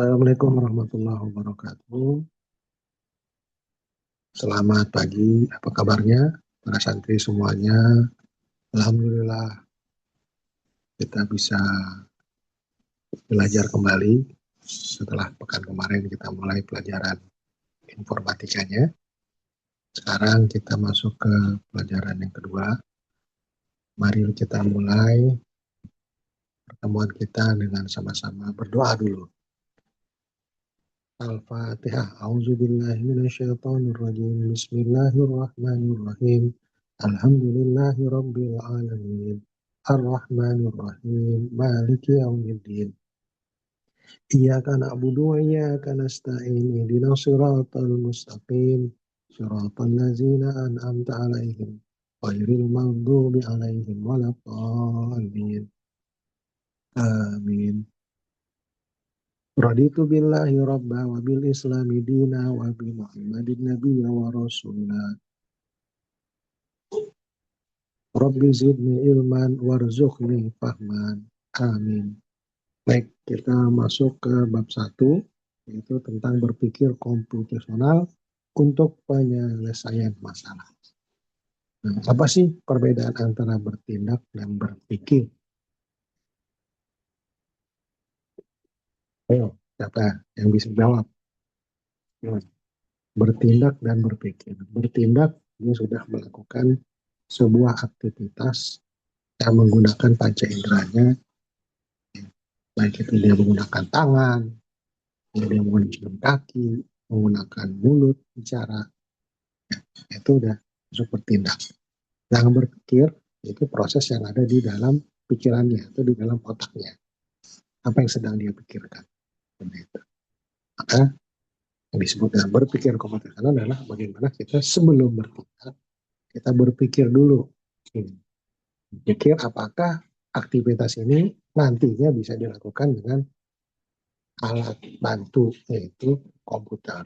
Assalamualaikum warahmatullahi wabarakatuh. Selamat pagi, apa kabarnya para santri semuanya? Alhamdulillah kita bisa belajar kembali setelah pekan kemarin kita mulai pelajaran informatikanya. Sekarang kita masuk ke pelajaran yang kedua. Mari kita mulai pertemuan kita dengan sama-sama berdoa dulu. Al-Fatihah. A'udzubillahi minasyaitonirrajim. Bismillahirrahmanirrahim. Alhamdulillahi rabbil alamin. Ar-Rahmanir-Rahim. Maliki yaumiddin. Iyyaka na'budu wa iyyaka nasta'in. Ihdinas siratal mustaqim. Siratal ladzina an'amta 'alaihim ghairil maghdubi 'alaihim waladdallin. Amin. Raditu billahi rabba wa bil islami dina wa bi Muhammadin nabiyya wa rasula. Rabbi zidni ilman warzuqni fahman. Amin. Baik, kita masuk ke bab 1, yaitu tentang berpikir komputasional untuk penyelesaian masalah. Nah, apa sih perbedaan antara bertindak dan berpikir? Ayo, siapa yang bisa jawab? Bertindak dan berpikir. Bertindak, dia sudah melakukan sebuah aktivitas yang menggunakan panca inderanya, baik itu dia menggunakan tangan, dia menggunakan kaki, menggunakan mulut, bicara, ya, itu udah masuk bertindak. Yang berpikir itu proses yang ada di dalam pikirannya, atau di dalam otaknya, apa yang sedang dia pikirkan. Maka yang disebut dengan berpikir komputasional adalah bagaimana kita sebelum bertindak, kita berpikir dulu. Pikir apakah aktivitas ini nantinya bisa dilakukan dengan alat bantu, yaitu komputer.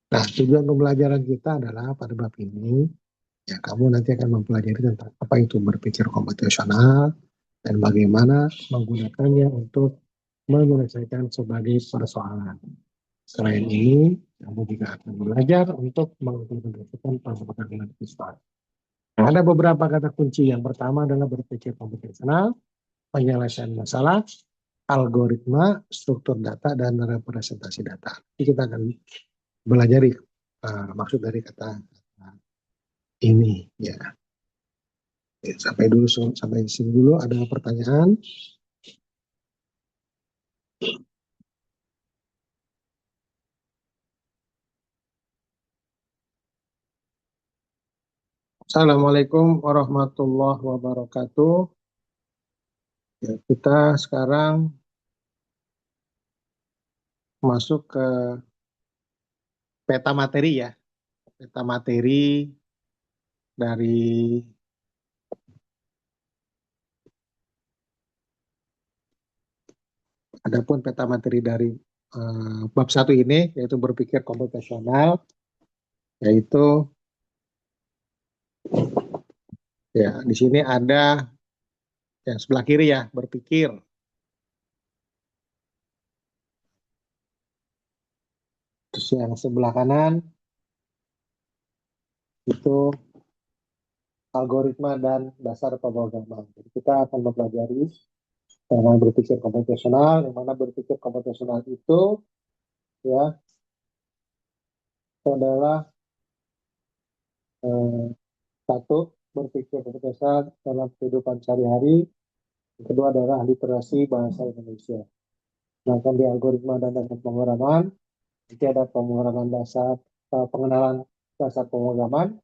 Nah, tujuan pembelajaran kita adalah pada bab ini, ya kamu nanti akan mempelajari tentang apa itu berpikir komputasional dan bagaimana menggunakannya untuk menyelesaikan sebagai persoalan. Selain ini, kamu juga akan belajar untuk mengimplementasikan pengetahuan visual. Nah, ada beberapa kata kunci. Yang pertama adalah berpikir komputasional, penyelesaian masalah, algoritma, struktur data, dan representasi data. Jadi kita akan belajar maksud dari kata ini. Ya. Sampai di sini dulu. Ada pertanyaan? Assalamualaikum warahmatullahi wabarakatuh. Ya, kita sekarang masuk ke peta materi ya. Peta materi dari adapun peta materi dari bab 1 ini, yaitu berpikir komputasional, yaitu ya di sini ada yang sebelah kiri ya, berpikir. Terus yang sebelah kanan itu algoritma dan dasar pemrograman. Jadi kita akan mempelajari tentang berpikir komputasional, yang mana berpikir komputasional itu ya itu adalah satu, berpikir komputasional dalam kehidupan sehari-hari. Yang kedua adalah literasi bahasa Indonesia. Sedangkan di algoritma dan dasar pemrograman, jadi ada pemrograman dasar, pengenalan dasar pemrograman,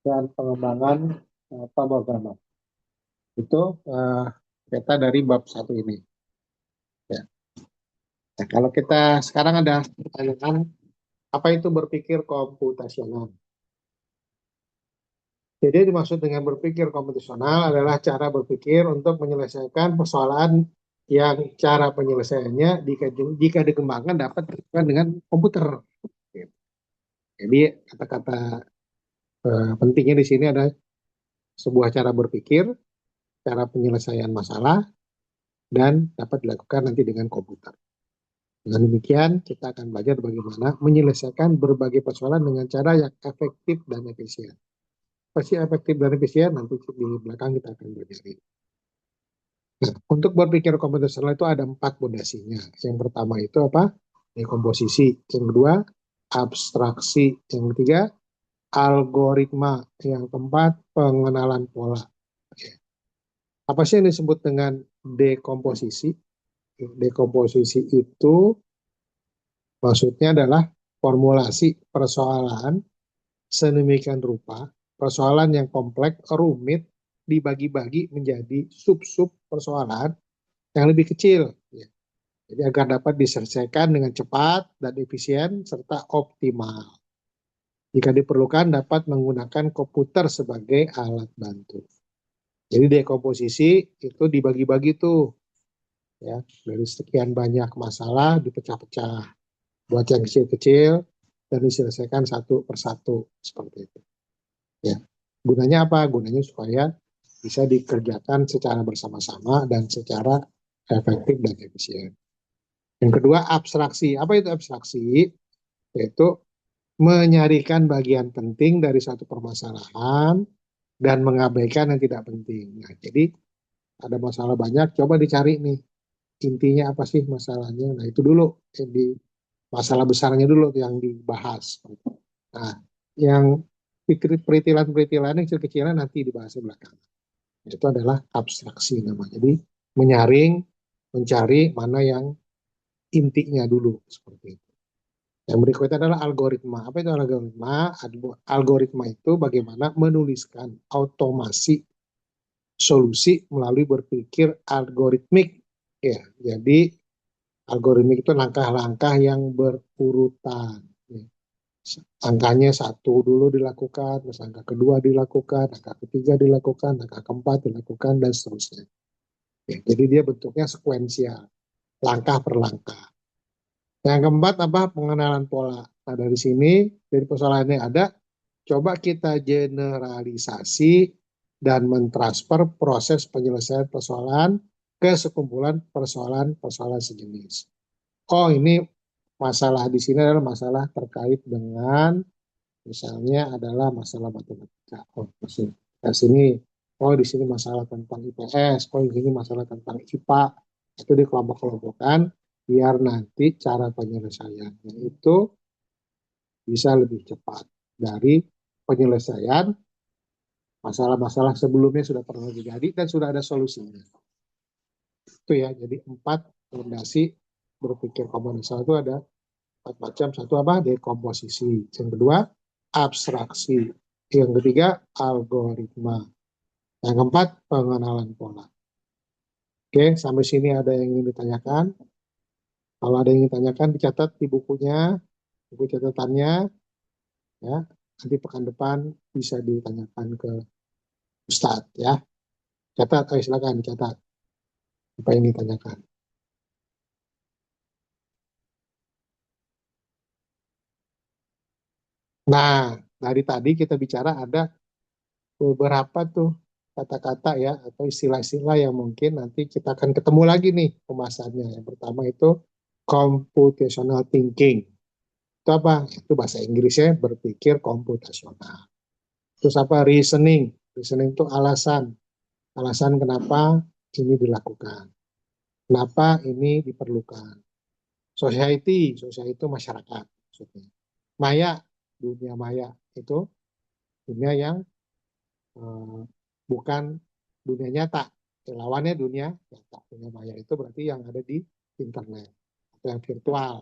dan pengembangan pemrograman. Itu peta dari bab 1 ini. Ya. Nah, kalau kita sekarang ada pertanyaan, apa itu berpikir komputasional? Jadi dimaksud dengan berpikir komputasional adalah cara berpikir untuk menyelesaikan persoalan yang cara penyelesaiannya jika dikembangkan dapat dilakukan dengan komputer. Jadi kata-kata pentingnya di sini ada sebuah cara berpikir, cara penyelesaian masalah, dan dapat dilakukan nanti dengan komputer. Dengan demikian, kita akan belajar bagaimana menyelesaikan berbagai persoalan dengan cara yang efektif dan efisien. Pasti efektif dan efisien, nanti di belakang kita akan belajar. Nah, untuk berpikir komputasional itu ada 4 fondasinya. Yang pertama itu apa? Dekomposisi. Yang kedua, abstraksi. Yang ketiga, algoritma. Yang keempat, pengenalan pola. Oke. Apa sih yang disebut dengan dekomposisi? Dekomposisi itu maksudnya adalah formulasi persoalan sedemikian rupa, persoalan yang kompleks, rumit, dibagi-bagi menjadi sub-sub persoalan yang lebih kecil. Ya. Jadi agar dapat diselesaikan dengan cepat dan efisien serta optimal. Jika diperlukan dapat menggunakan komputer sebagai alat bantu. Jadi dekomposisi itu dibagi-bagi tuh, ya, dari sekian banyak masalah dipecah-pecah, buat yang kecil-kecil dan diselesaikan satu persatu seperti itu. Ya, gunanya apa? Gunanya supaya bisa dikerjakan secara bersama-sama dan secara efektif dan efisien. Yang kedua, abstraksi. Apa itu abstraksi? Yaitu menyarikan bagian penting dari satu permasalahan dan mengabaikan yang tidak penting. Nah, jadi ada masalah banyak, coba dicari nih intinya apa sih masalahnya. Nah, itu dulu di masalah besarnya dulu yang dibahas. Nah, yang peritilan-peritilan yang kecil-kecilan nanti dibahas di belakang. Itu adalah abstraksi namanya. Jadi menyaring, mencari mana yang intinya dulu seperti itu. Yang berikutnya adalah algoritma. Apa itu algoritma? Algoritma itu bagaimana menuliskan otomasi solusi melalui berpikir algoritmik. Ya, jadi algoritmik itu langkah-langkah yang berurutan. Ya. Angkanya satu dulu dilakukan, terus angka kedua dilakukan, angka ketiga dilakukan, angka keempat dilakukan, dan seterusnya. Ya, jadi dia bentuknya sekuensial, langkah per langkah. Yang keempat apa? Pengenalan pola. Nah, dari sini, dari persoalan ini ada, coba kita generalisasi dan mentransfer proses penyelesaian persoalan ke sekumpulan persoalan-persoalan sejenis. Oh, ini masalah di sini adalah masalah terkait dengan, misalnya adalah masalah matematika. Oh, di sini, oh di sini masalah tentang IPS, oh di sini masalah tentang IPA. Itu dikelompok-kelompokkan biar nanti cara penyelesaiannya itu bisa lebih cepat dari penyelesaian masalah-masalah sebelumnya sudah pernah terjadi dan sudah ada solusinya. Itu ya, jadi 4 fondasi berpikir komponen itu ada 4 macam. Satu apa? Dekomposisi. Yang kedua, abstraksi. Yang ketiga, algoritma. Yang keempat, pengenalan pola. Oke, sampai sini ada yang ingin ditanyakan? Kalau ada yang ingin ditanyakan, dicatat di bukunya, buku catatannya, ya. Nanti pekan depan bisa ditanyakan ke Ustadz, ya. Catat, silakan dicatat. Apa yang ditanyakan? Nah, dari tadi kita bicara ada beberapa tuh kata-kata ya atau istilah-istilah yang mungkin nanti kita akan ketemu lagi nih pembahasannya. Yang pertama itu computational thinking. Itu apa? Itu bahasa Inggrisnya berpikir komputasional. Terus apa? Reasoning. Reasoning itu alasan. Alasan kenapa ini dilakukan. Kenapa ini diperlukan. Society. Society itu masyarakat. Maksudnya. Maya. Dunia maya. Itu dunia yang bukan dunia nyata. Lawannya dunia nyata. Dunia maya itu berarti yang ada di internet atau yang virtual.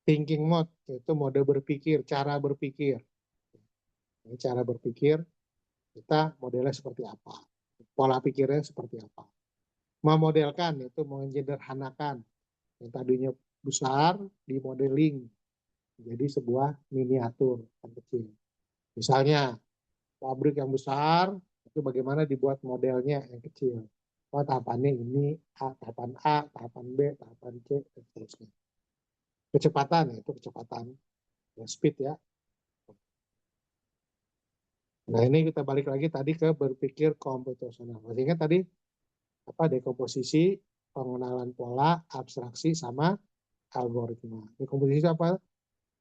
Thinking mode itu mode berpikir, cara berpikir. Ini cara berpikir kita modelnya seperti apa, pola pikirnya seperti apa. Memodelkan itu menyederhanakan yang tadinya besar di modeling jadi sebuah miniatur yang kecil. Misalnya pabrik yang besar itu bagaimana dibuat modelnya yang kecil. Oh, tahapannya ini A, tahapan B, tahapan C, dan seterusnya. Kecepatan itu kecepatan, ya, speed ya. Nah ini kita balik lagi tadi ke berpikir komputasional. Masih ingat tadi apa dekomposisi, pengenalan pola, abstraksi, sama algoritma. Ini komposisi apa?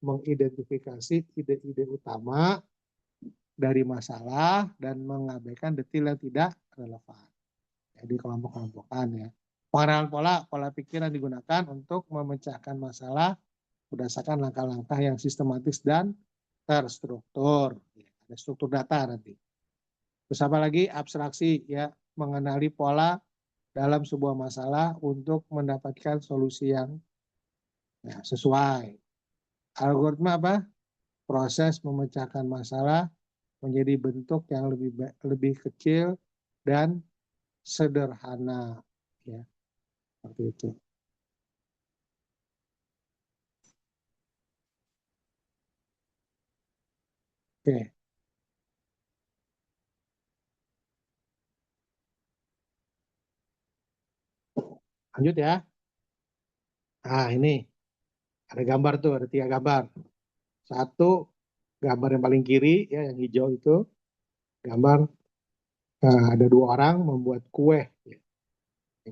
Mengidentifikasi ide-ide utama dari masalah dan mengabaikan detail yang tidak relevan. Jadi kelompok-kelompokan ya. Pengenalan pola, pola pikir yang digunakan untuk memecahkan masalah berdasarkan langkah-langkah yang sistematis dan terstruktur. Ada struktur data nanti. Terus apa lagi? Abstraksi ya, mengenali pola dalam sebuah masalah untuk mendapatkan solusi yang ya, sesuai. Algoritma apa? Proses memecahkan masalah menjadi bentuk yang lebih kecil dan sederhana ya, seperti itu. Oke, lanjut ya. Nah, ini ada gambar tuh, ada 3 gambar. Satu, gambar yang paling kiri ya, yang hijau itu gambar ada 2 orang membuat kue. Ya.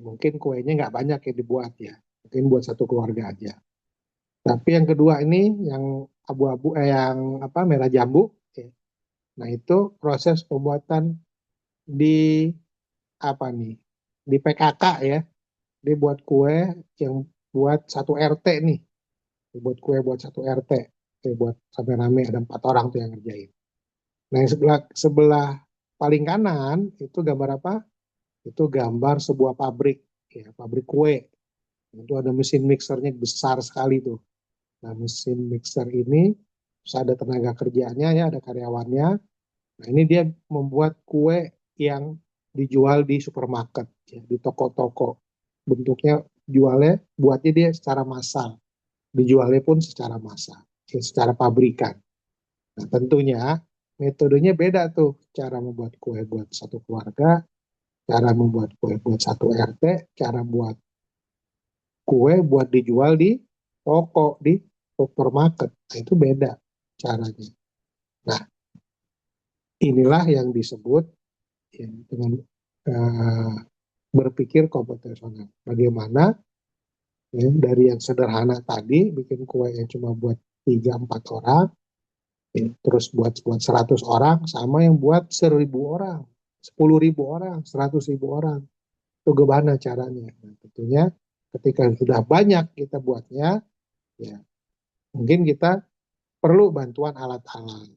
Mungkin kuenya nggak banyak yang dibuat ya, mungkin buat satu keluarga aja. Tapi yang kedua ini yang abu-abu, yang apa, merah jambu. Ya. Nah itu proses pembuatan di apa nih? Di PKK ya. Dia buat kue yang buat satu RT nih. Dia buat kue buat satu RT. Dia buat sampai rame, ada 4 orang tuh yang ngerjain. Nah yang sebelah sebelah paling kanan itu gambar apa? Itu gambar sebuah pabrik ya, pabrik kue. Itu ada mesin mixernya besar sekali tuh. Nah mesin mixer ini ada tenaga kerjanya ya, ada karyawannya. Nah ini dia membuat kue yang dijual di supermarket ya, di toko-toko. Bentuknya jualnya, buatnya dia secara massal, dijualnya pun secara massal, ya, secara pabrikan. Nah tentunya metodenya beda tuh, cara membuat kue buat satu keluarga, cara membuat kue buat satu RT, cara buat kue buat dijual di toko, di supermarket. Nah, itu beda caranya. Nah, inilah yang disebut ya, dengan uh, berpikir komputasional. Bagaimana ya, dari yang sederhana tadi, bikin kue yang cuma buat 3-4 orang, ya, terus buat 100 orang, sama yang buat 1.000 orang, 10.000 orang, 100.000 orang. Itu gimana caranya? Nah, tentunya ketika sudah banyak kita buatnya, ya mungkin kita perlu bantuan alat-alat,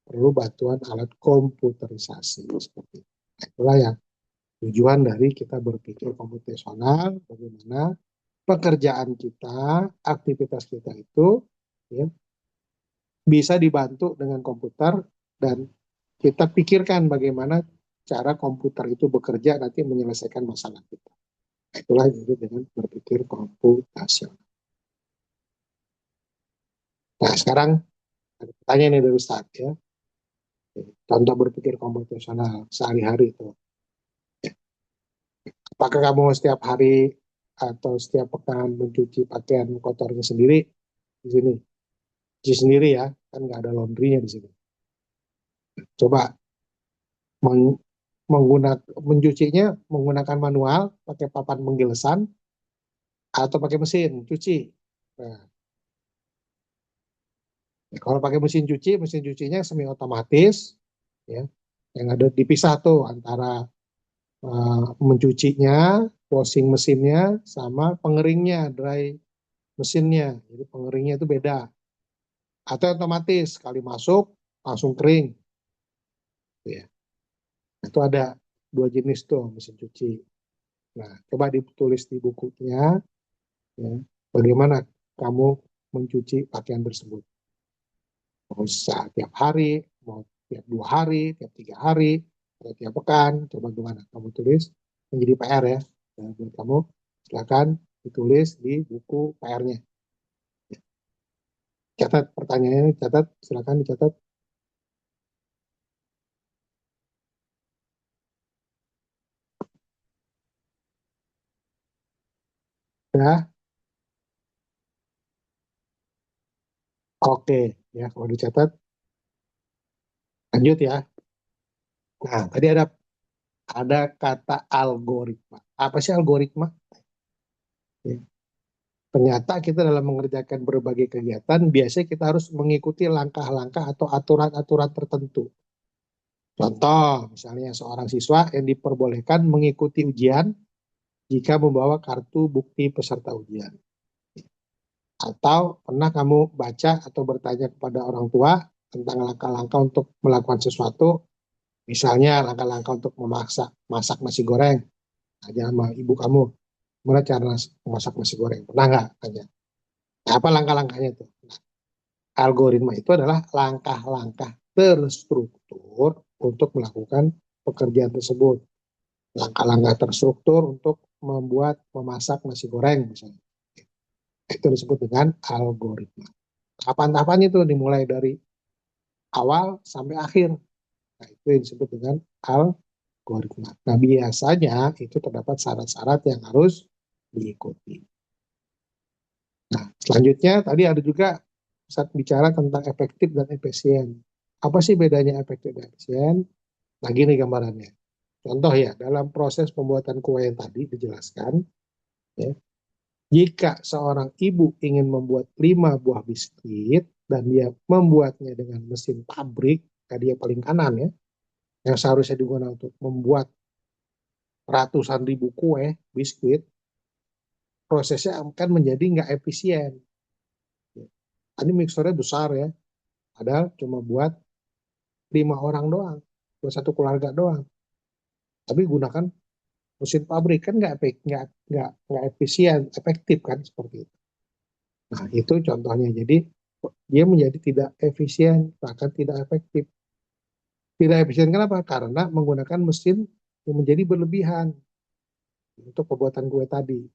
perlu bantuan alat komputerisasi seperti itu. Nah, itulah yang tujuan dari kita berpikir komputasional, bagaimana pekerjaan kita, aktivitas kita itu ya, bisa dibantu dengan komputer, dan kita pikirkan bagaimana cara komputer itu bekerja nanti menyelesaikan masalah kita. Nah, itulah yang disebut dengan berpikir komputasional. Nah sekarang ada pertanyaan nih dari Ustaz ya. Contoh berpikir komputasional sehari-hari itu. Apakah kamu setiap hari atau setiap pekan mencuci pakaian kotornya sendiri di sini? Cuci sendiri ya, kan nggak ada laundrynya di sini. Coba mencucinya menggunakan manual, pakai papan penggilesan, atau pakai mesin cuci. Nah, kalau pakai mesin cucinya semi otomatis, ya, yang ada dipisah tuh antara mencucinya, washing mesinnya, sama pengeringnya, dry mesinnya. Jadi pengeringnya itu beda. Atau otomatis, sekali masuk langsung kering. Ya. Itu ada 2 jenis tuh mesin cuci. Nah, coba ditulis di bukunya, ya, bagaimana kamu mencuci pakaian tersebut. Mau tiap hari, mau tiap 2 hari, tiap 3 hari, atau tiap pekan, coba gimana kamu tulis, menjadi PR ya. Nah, buat kamu, silakan ditulis di buku PR-nya. Catat pertanyaannya, catat, silakan dicatat. Ya, oke, ya kalau dicatat, lanjut ya. Nah, tadi ada kata algoritma. Apa sih algoritma? Ya. Ternyata kita dalam mengerjakan berbagai kegiatan, biasanya kita harus mengikuti langkah-langkah atau aturan-aturan tertentu. Contoh, misalnya seorang siswa yang diperbolehkan mengikuti ujian jika membawa kartu bukti peserta ujian. Atau pernah kamu baca atau bertanya kepada orang tua tentang langkah-langkah untuk melakukan sesuatu, misalnya langkah-langkah untuk masak nasi goreng, tanya sama ibu kamu, gimana cara memasak nasi goreng? Pernah nggak tanya? Nah, apa langkah-langkahnya itu? Nah, algoritma itu adalah langkah-langkah terstruktur untuk melakukan pekerjaan tersebut. Langkah-langkah terstruktur untuk memasak nasi goreng misalnya. Itu disebut dengan algoritma. Tahapan-tahapannya itu dimulai dari awal sampai akhir. Nah, itu yang disebut dengan algoritma. Nah, biasanya itu terdapat syarat-syarat yang harus diikuti. Nah, selanjutnya tadi ada juga saat bicara tentang efektif dan efisien. Apa sih bedanya efektif dan efisien? Nah, gini gambarannya. Contoh ya, dalam proses pembuatan kue yang tadi dijelaskan, ya, jika seorang ibu ingin membuat 5 buah biskuit dan dia membuatnya dengan mesin pabrik, tadi yang paling kanan ya, yang seharusnya digunakan untuk membuat ratusan ribu kue, biskuit, prosesnya akan menjadi nggak efisien. Ini mixernya besar ya, padahal cuma buat 5 orang doang, buat satu keluarga doang. Tapi gunakan mesin pabrik kan nggak efisien, efektif kan seperti itu. Nah itu contohnya. Jadi dia menjadi tidak efisien, bahkan tidak efektif. Tidak efisien kenapa? Karena menggunakan mesin yang menjadi berlebihan untuk pembuatan kue tadi.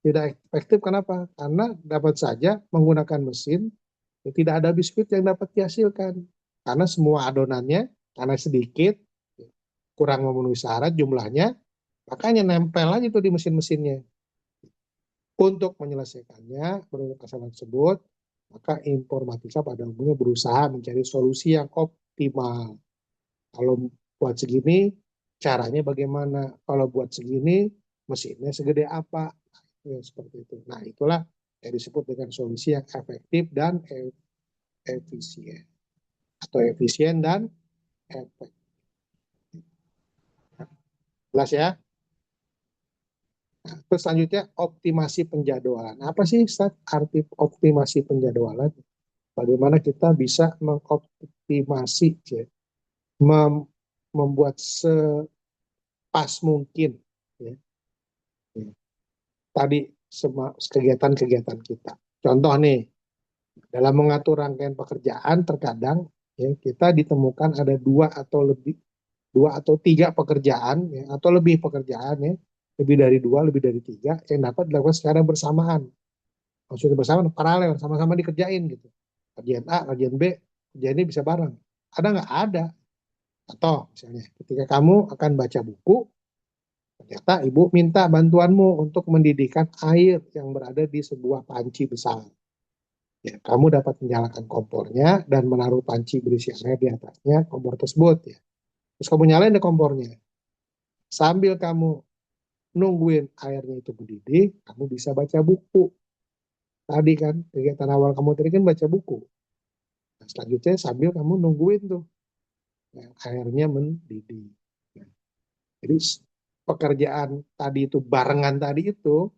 Tidak efektif kenapa? Karena dapat saja menggunakan mesin yang tidak ada biskuit yang dapat dihasilkan. Karena semua adonannya, karena sedikit, kurang memenuhi syarat jumlahnya, makanya nempel aja tuh di mesin-mesinnya. Untuk menyelesaikannya, menurut kesalahan tersebut, maka informatika pada umumnya berusaha mencari solusi yang optimal. Kalau buat segini, caranya bagaimana? Kalau buat segini, mesinnya segede apa? Ya, seperti itu. Nah, itulah yang disebut dengan solusi yang efektif dan efisien. Atau efisien dan efektif. Jelas ya? Nah, terus selanjutnya optimasi penjadwalan. Apa sih arti optimasi penjadwalan? Bagaimana kita bisa mengoptimasi, ya, membuat sepas mungkin, ya, ya, tadi kegiatan-kegiatan kita. Contoh nih, dalam mengatur rangkaian pekerjaan terkadang ya, kita ditemukan ada dua atau tiga pekerjaan ya, atau lebih pekerjaan ya, lebih dari dua, lebih dari tiga yang dapat dilakukan secara bersamaan. Maksudnya bersamaan paralel, sama-sama dikerjain gitu. Kerjaan A, kerjaan B, kerjaan ini bisa bareng. Ada nggak? Ada. Atau misalnya ketika kamu akan baca buku, ternyata ibu minta bantuanmu untuk mendidihkan air yang berada di sebuah panci besar. Ya, kamu dapat menyalakan kompornya dan menaruh panci berisi air di atasnya kompor tersebut. Ya. Terus kamu nyalain deh kompornya. Sambil kamu nungguin airnya itu mendidih, kamu bisa baca buku. Tadi kan, kegiatan awal kamu tadi kan baca buku. Nah, selanjutnya sambil kamu nungguin tuh ya, airnya mendidih. Ya. Jadi pekerjaan tadi itu barengan tadi itu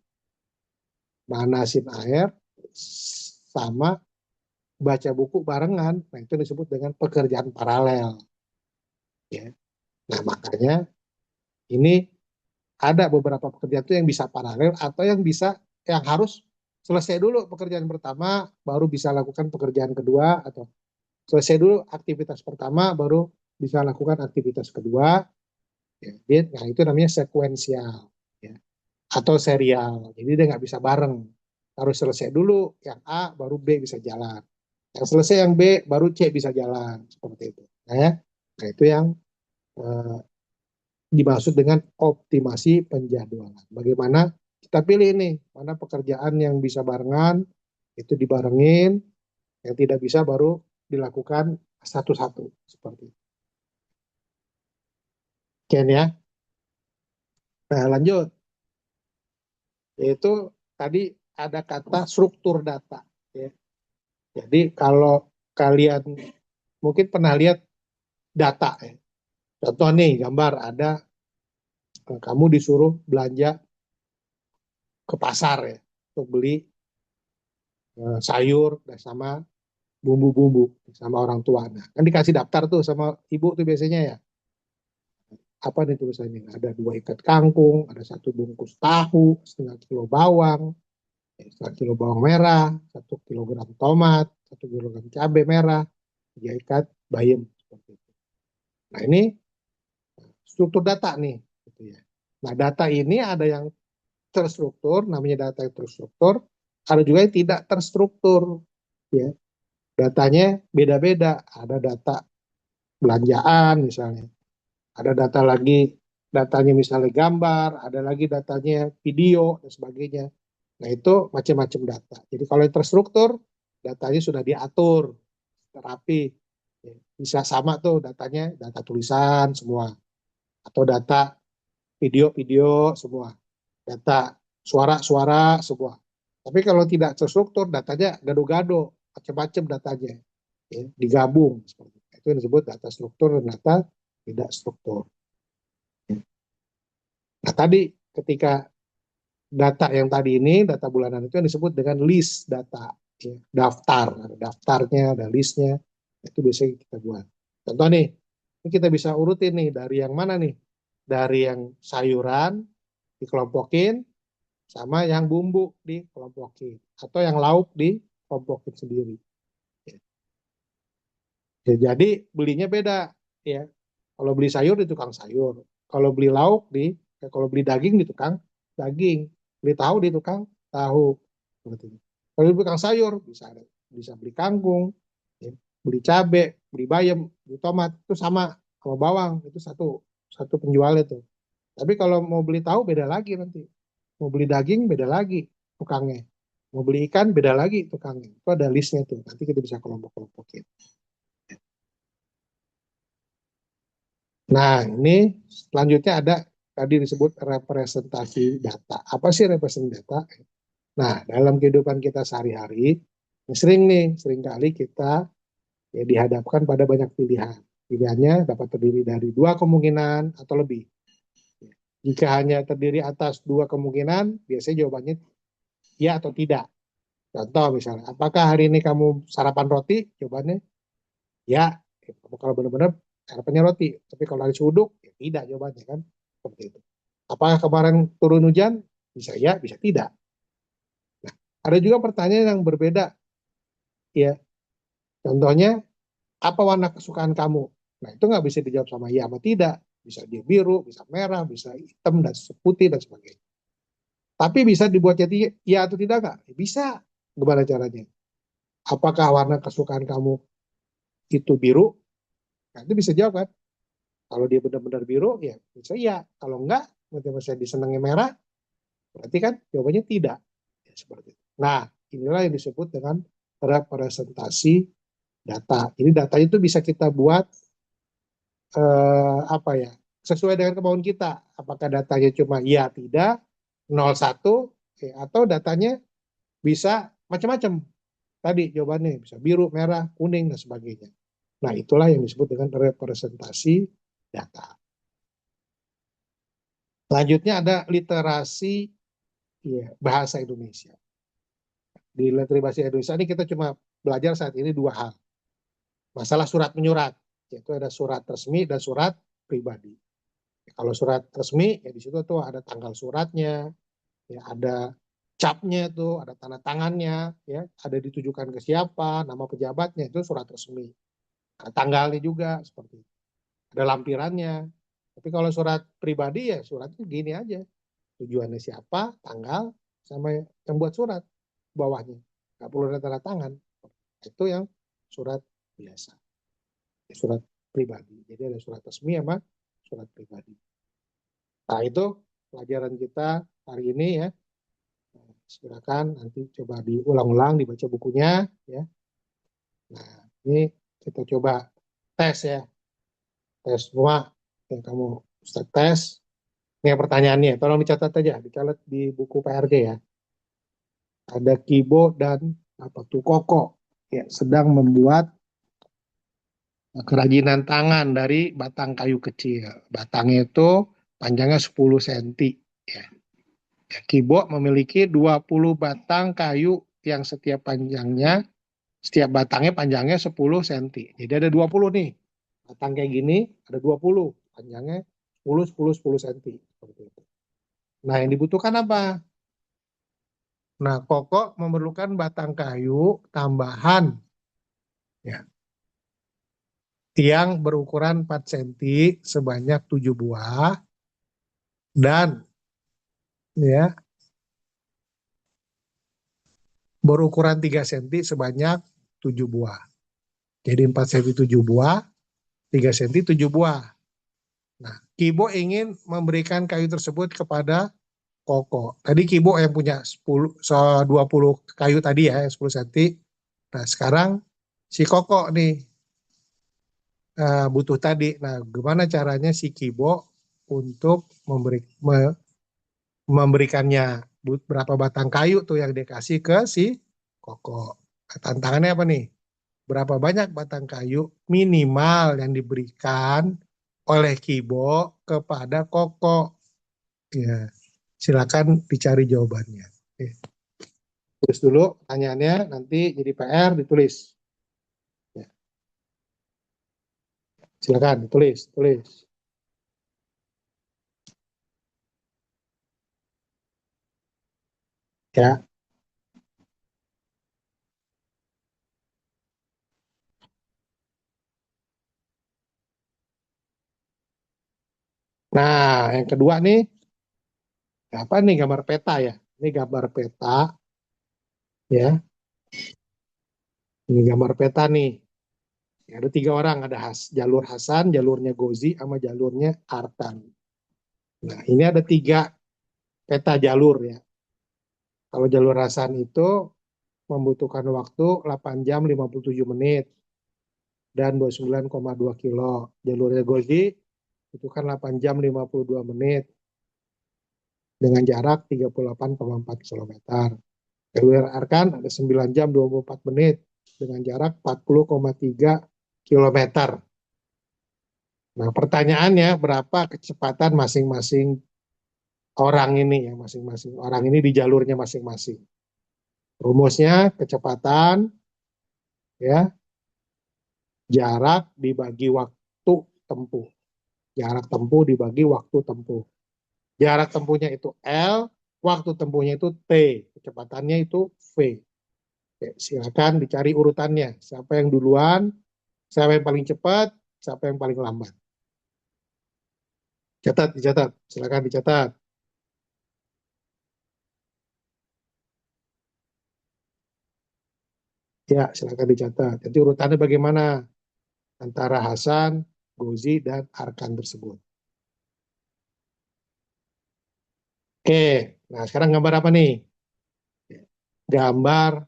manasin air sama baca buku barengan. Nah, itu disebut dengan pekerjaan paralel. Ya. Nah, makanya ini ada beberapa pekerjaan itu yang bisa paralel atau yang harus selesai dulu pekerjaan pertama baru bisa lakukan pekerjaan kedua, atau selesai dulu aktivitas pertama baru bisa lakukan aktivitas kedua. Ya. Nah, itu namanya sekuensial ya. Atau serial. Jadi dia nggak bisa bareng. Harus selesai dulu yang A baru B bisa jalan. Yang selesai yang B baru C bisa jalan seperti itu. Nah, ya. Nah itu yang eh, dimaksud dengan optimasi penjadwalan. Bagaimana kita pilih nih, mana pekerjaan yang bisa barengan, itu dibarengin, yang tidak bisa baru dilakukan satu-satu. Seperti itu. Oke ya. Nah lanjut, yaitu tadi ada kata struktur data. Ya. Jadi kalau kalian mungkin pernah lihat data, ya. Contoh nih gambar ada kamu disuruh belanja ke pasar ya untuk beli sayur dan sama bumbu-bumbu sama orang tua. Nah, kan dikasih daftar tuh sama ibu tuh biasanya ya. Apa nih tulisannya? Ada 2 ikat kangkung, ada 1 bungkus tahu, setengah kilo bawang, setengah kilo bawang merah, 1 kilogram tomat, 1 kilogram cabai merah, 3 ikat bayam. Nah ini struktur data nih. Gitu ya. Nah data ini ada yang terstruktur, namanya data yang terstruktur, ada juga yang tidak terstruktur. Ya. Datanya beda-beda, ada data belanjaan misalnya, ada data lagi datanya misalnya gambar, ada lagi datanya video dan sebagainya. Nah itu macam-macam data. Jadi kalau yang terstruktur, datanya sudah diatur, terapi. Bisa sama tuh datanya, data tulisan semua, atau data video-video semua, data suara-suara semua. Tapi kalau tidak terstruktur, datanya gado-gado, macam-macam datanya, ya, digabung. Itu yang disebut data struktur dan data tidak struktur. Nah tadi ketika data yang tadi ini, data bulanan itu yang disebut dengan list data, ya, daftar, ada daftarnya, ada listnya, itu biasanya kita buat. Contoh nih, ini kita bisa urutin nih dari yang mana nih, dari yang sayuran dikelompokin, sama yang bumbu dikelompokin, atau yang lauk dikelompokin sendiri. Ya, jadi belinya beda, ya. Kalau beli sayur di tukang sayur, kalau beli lauk kalau beli daging di tukang daging, beli tahu di tukang tahu. Kalau di tukang sayur bisa beli kangkung, ya, beli cabai, beli bayam, beli tomat itu sama bawang itu satu satu penjual itu. Tapi kalau mau beli tahu beda lagi nanti, mau beli daging beda lagi tukangnya, mau beli ikan beda lagi tukangnya. Itu ada listnya tuh. Nanti kita bisa kelompok-kelompokin. Nah, ini selanjutnya ada tadi disebut representasi data. Apa sih representasi data? Nah, dalam kehidupan kita sehari-hari, sering kali kita ya dihadapkan pada banyak pilihan. Pilihannya dapat terdiri dari 2 kemungkinan atau lebih. Jika hanya terdiri atas 2 kemungkinan, biasanya jawabannya ya atau tidak. Contoh misalnya, apakah hari ini kamu sarapan roti? Jawabannya ya. Kalau benar-benar sarapannya roti. Tapi kalau hari suduk, ya tidak jawabannya kan. Seperti itu. Apakah kemarin turun hujan? Bisa ya, bisa tidak. Nah, ada juga pertanyaan yang berbeda. Ya, contohnya, apa warna kesukaan kamu? Nah, itu nggak bisa dijawab sama ya atau tidak. Bisa dia biru, bisa merah, bisa hitam, dan putih, dan sebagainya. Tapi bisa dibuat jadi ya atau tidak nggak? Bisa. Gimana caranya? Apakah warna kesukaan kamu itu biru? Nah, itu bisa jawab kan? Kalau dia benar-benar biru, ya bisa iya. Kalau enggak, misalnya disenangi merah, berarti kan jawabannya tidak. Ya, seperti itu. Nah, inilah yang disebut dengan representasi data. Ini data itu bisa kita buat apa ya, sesuai dengan kemauan kita. Apakah datanya cuma iya, tidak, 01, ya, atau datanya bisa macam-macam. Tadi jawabannya bisa biru, merah, kuning, dan sebagainya. Nah, itulah yang disebut dengan representasi data. Selanjutnya ada literasi ya, bahasa Indonesia. Di literasi bahasa Indonesia ini kita cuma belajar saat ini 2 hal. Masalah surat menyurat, yaitu ada surat resmi dan surat pribadi. Kalau surat resmi, ya di situ tuh ada tanggal suratnya, ya ada capnya tuh, ada tanda tangannya, ya ada ditujukan ke siapa, nama pejabatnya, itu surat resmi. Nah, tanggalnya juga seperti itu. Ada lampirannya. Tapi kalau surat pribadi ya suratnya gini aja. Tujuannya siapa, tanggal, sama yang buat surat bawahnya. Nggak perlu ada tanda tangan. Itu yang surat biasa. Surat pribadi. Jadi ada surat resmi sama surat pribadi. Nah itu pelajaran kita hari ini ya. Silakan nanti coba diulang-ulang, dibaca bukunya ya. Nah ini kita coba tes ya. Tes semua yang kamu Ustaz tes. Ini pertanyaannya, tolong dicatat aja, dicatat di buku PRG ya. ada Kibo dan apa tuh Koko ya sedang membuat kerajinan tangan dari batang kayu kecil. Batangnya itu panjangnya 10 cm. Ya. Kibo memiliki 20 batang kayu yang setiap batangnya panjangnya 10 cm. Jadi ada 20 nih. Batang kayak gini ada 20, panjangnya 10, 10, 10 cm. Seperti itu. Nah, yang dibutuhkan apa? Nah, Koko memerlukan batang kayu tambahan ya, yang berukuran 4 cm sebanyak 7 buah dan ya berukuran 3 cm sebanyak 7 buah. Jadi 4 cm 7 buah, 3 cm 7 buah. Nah, Kibo ingin memberikan kayu tersebut kepada Koko. Tadi Kibo yang punya 20 kayu tadi ya, 10 cm. Nah, sekarang si Koko nih butuh tadi. Nah, gimana caranya si Kibo untuk memberikannya berapa batang kayu tuh yang dikasih ke si Koko. Nah, tantangannya apa nih? Berapa banyak batang kayu minimal yang diberikan oleh Kibo kepada Koko? Ya, silakan dicari jawabannya. Oke. Tulis dulu pertanyaannya, nanti jadi PR ditulis. Ya, silakan tulis. Ya. Nah, yang kedua nih, apa nih gambar peta ya? Ini gambar peta, ya. Ini gambar peta nih. Ya, ada 3 orang, ada jalur Hasan, jalurnya Gozi, sama jalurnya Artan. Nah, ini ada 3 peta jalur ya. Kalau jalur Hasan itu membutuhkan waktu 8 jam 57 menit dan 29,2 kilo. Jalurnya Gozi butuhkan 8 jam 52 menit dengan jarak 38,4 kilometer. Jalur Arkan ada 9 jam 24 menit dengan jarak 40,3 kilometer. Nah, pertanyaannya berapa kecepatan masing-masing orang ini ya, masing-masing orang ini di jalurnya masing-masing. Rumusnya kecepatan ya, jarak dibagi waktu tempuh. Jarak tempuh dibagi waktu tempuh. Jarak tempuhnya itu L, waktu tempuhnya itu T, kecepatannya itu V. Oke, silakan dicari urutannya. Siapa yang duluan, siapa yang paling cepat, siapa yang paling lambat. Dicatat. Silakan dicatat. Ya, silakan dicatat. Jadi urutannya bagaimana antara Hasan, Gozi, dan Arkan tersebut. Oke, nah sekarang gambar apa nih? Gambar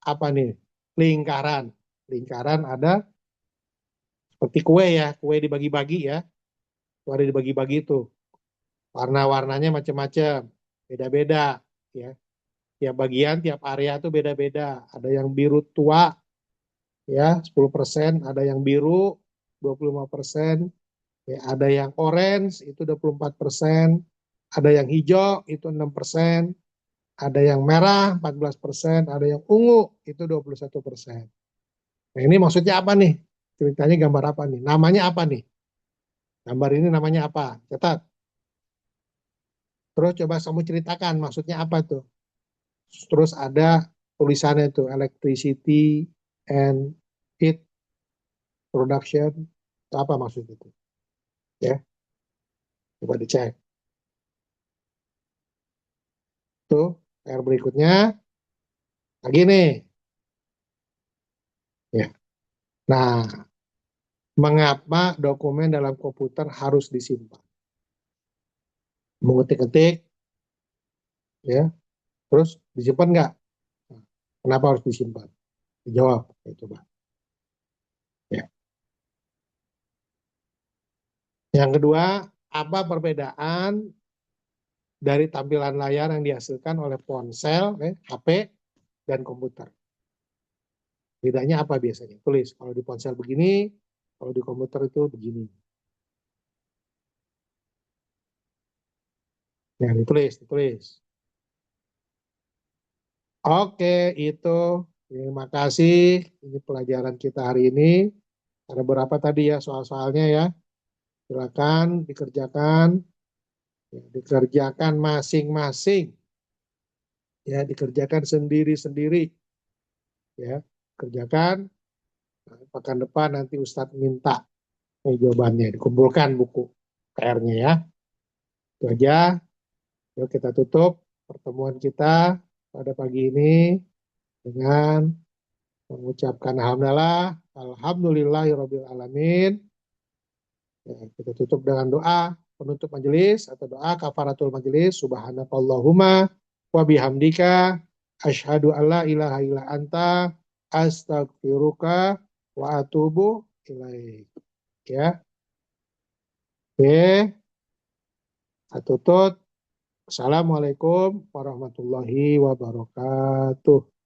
apa nih? Lingkaran. Lingkaran ada seperti kue ya, kue dibagi-bagi ya. Itu ada dibagi-bagi itu. Warna-warnanya macam-macam, beda-beda ya. Tiap bagian, tiap area itu beda-beda. Ada yang biru tua ya 10%, ada yang biru 25%, ya, ada yang orange itu 24%, ada yang hijau itu 6%, ada yang merah 14%, ada yang ungu itu 21%. Nah, ini maksudnya apa nih? Ceritanya gambar apa nih? Namanya apa nih? Gambar ini namanya apa? Catat. Terus coba kamu ceritakan maksudnya apa tuh? Terus ada tulisannya itu electricity and heat production. Itu apa maksud itu? Ya, coba dicek. Tuh, PR berikutnya lagi nih. Ya. Nah, mengapa dokumen dalam komputer harus disimpan? Mengetik-ketik, ya, terus disimpan nggak? Nah, kenapa harus disimpan? Dijawab, ya, coba. Ya. Yang kedua, apa perbedaan dari tampilan layar yang dihasilkan oleh ponsel, HP, dan komputer. Bedanya apa biasanya? Tulis, kalau di ponsel begini, kalau di komputer itu begini. Nah, ditulis. Oke, itu. Terima kasih. Ini pelajaran kita hari ini. Ada berapa tadi ya soal-soalnya ya? Silakan dikerjakan. Ya, dikerjakan masing-masing. Ya, dikerjakan sendiri-sendiri. Ya, kerjakan. Nah, pekan depan nanti Ustadz minta jawabannya. Dikumpulkan buku PR-nya ya. Itu aja. Yuk kita tutup pertemuan kita pada pagi ini dengan mengucapkan alhamdulillahirabbil alamin. Ya, kita tutup dengan doa penutup majelis atau doa kafaratul majelis. Subhanakallahumma wa bihamdika asyhadu alla ilaha illa anta astaghfiruka wa atubu ilaik. Ya. Oke, saya tutup. Assalamualaikum warahmatullahi wabarakatuh.